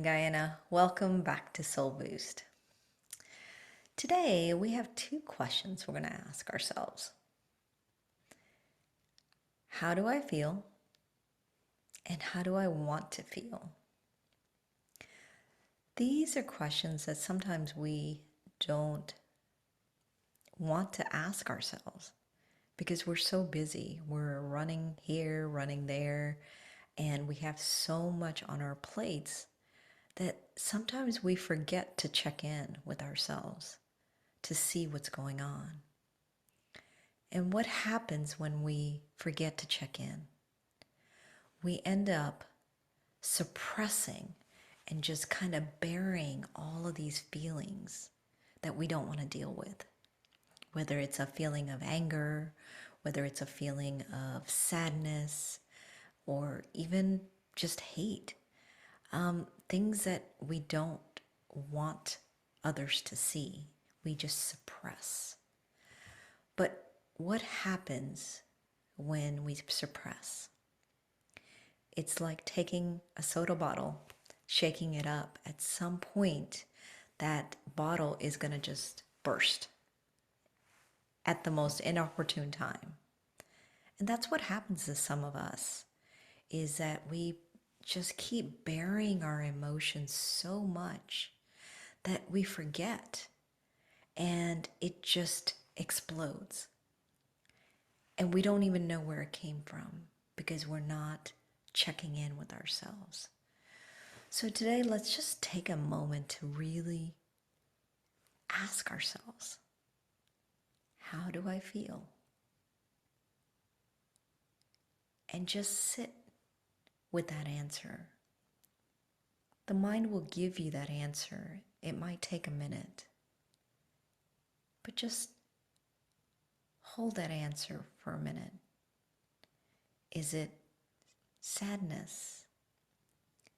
morning, Guyana. Welcome back to Soul Boost. Today, we have two questions we're going to ask ourselves. How do I feel? And how do I want to feel? These are questions that sometimes we don't want to ask ourselves because we're so busy. We're running here, running there, and we have so much on our plates that sometimes we forget to check in with ourselves to see what's going on. And what happens when we forget to check in? We end up suppressing and just kind of burying all of these feelings that we don't want to deal with. Whether it's a feeling of anger, whether it's a feeling of sadness, or even just hate. Things that we don't want others to see, we just suppress. But what happens when we suppress? It's like taking a soda bottle, shaking it up. At some point, that bottle is going to just burst at the most inopportune time. And that's what happens to some of us, is that we just keep burying our emotions so much that we forget, and it just explodes. And we don't even know where it came from because we're not checking in with ourselves. So today, let's just take a moment to really ask ourselves, how do I feel? And just sit with that answer. The mind will give you that answer. It might take a minute, but just hold that answer for a minute. Is it sadness?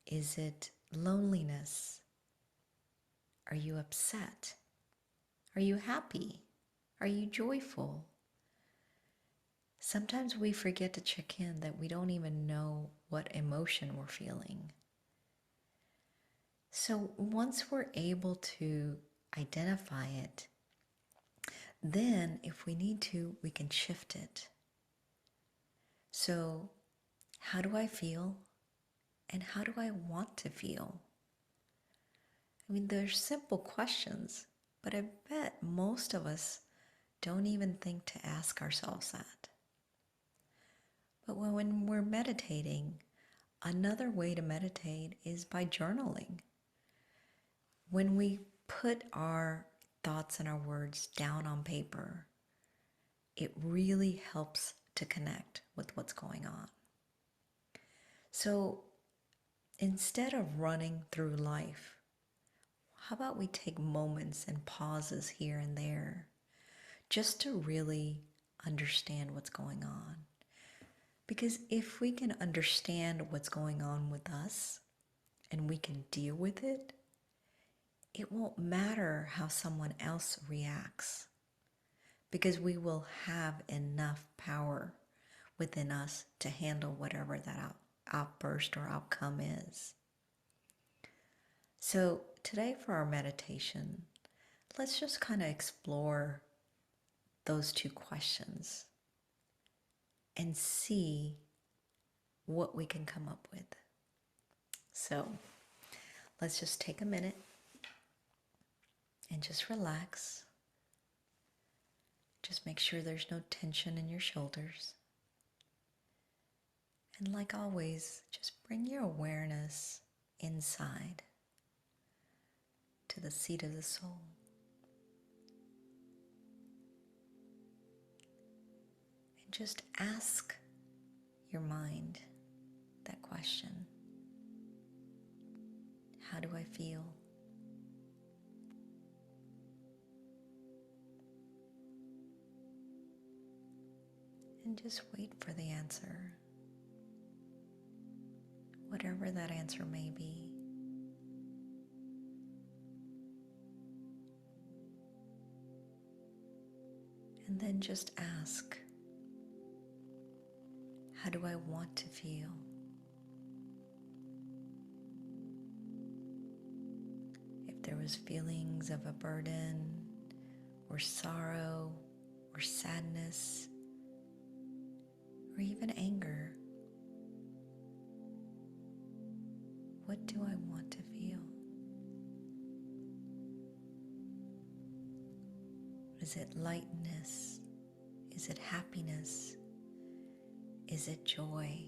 Is it loneliness? Are you upset? Are you happy? Are you joyful? Sometimes we forget to check in that we don't even know what emotion we're feeling. So once we're able to identify it, then if we need to, we can shift it. So how do I feel? And how do I want to feel? I mean, they're simple questions, but I bet most of us don't even think to ask ourselves that. But when we're meditating, another way to meditate is by journaling. When we put our thoughts and our words down on paper, it really helps to connect with what's going on. So instead of running through life, how about we take moments and pauses here and there just to really understand what's going on? Because if we can understand what's going on with us and we can deal with it, it won't matter how someone else reacts, because we will have enough power within us to handle whatever that outburst or outcome is. So today for our meditation, let's just kind of explore those two questions and see what we can come up with. So let's just take a minute and just relax. Just make sure there's no tension in your shoulders. And like always, just bring your awareness inside to the seat of the soul. And just ask your mind that question. How do I feel? And just wait for the answer, whatever that answer may be. And then just ask, how do I want to feel? was feelings of a burden or sorrow or sadness or even anger, what do I want to feel? Is it lightness? Is it happiness? Is it joy?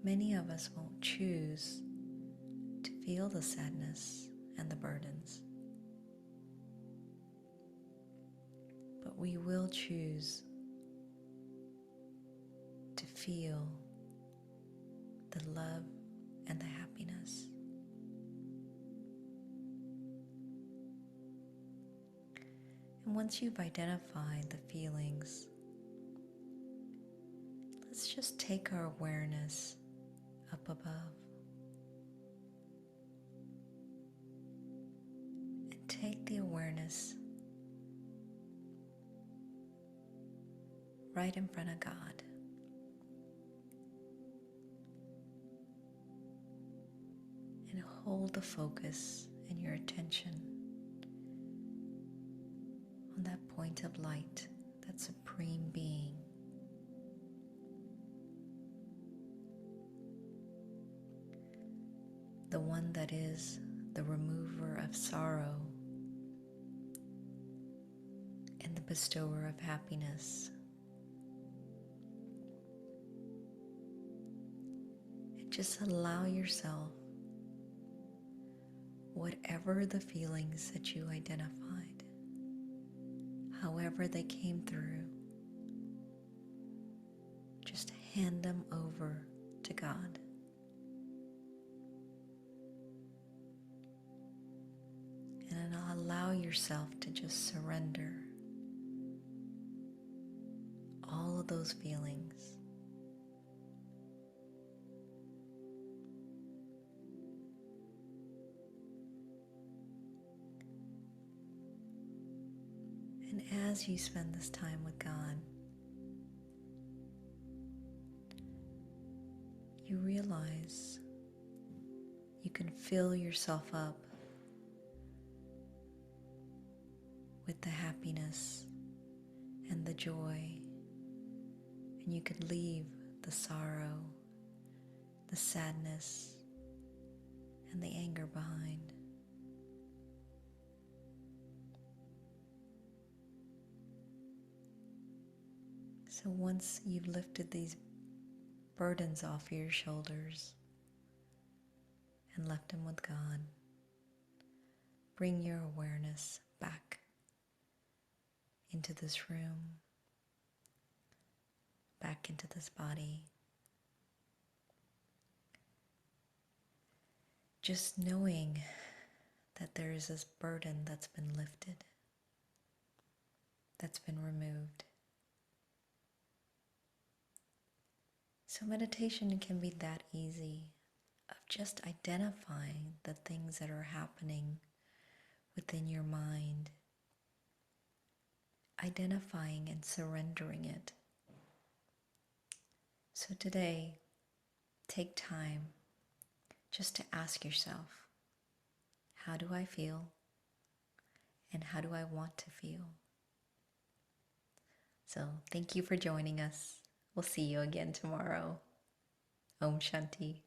Many of us won't choose to feel the sadness and the burdens, but we will choose to feel the love and the happiness. And once you've identified the feelings, let's just take our awareness up above and take the awareness right in front of God. And hold the focus and your attention on that point of light, that supreme being. The one that is the remover of sorrow and the bestower of happiness. And just allow yourself, whatever the feelings that you identified, however they came through, just hand them over to God. And allow yourself to just surrender all of those feelings. And as you spend this time with God, you realize you can fill yourself up with the happiness and the joy, and you could leave the sorrow, the sadness, and the anger behind. So once you've lifted these burdens off your shoulders and left them with God, bring your awareness back into this room, back into this body. Just knowing that there is this burden that's been lifted, that's been removed. So meditation can be that easy, of just identifying the things that are happening within your mind, identifying and surrendering it. So today, take time just to ask yourself, how do I feel? And how do I want to feel? So thank you for joining us. We'll see you again tomorrow. Om Shanti.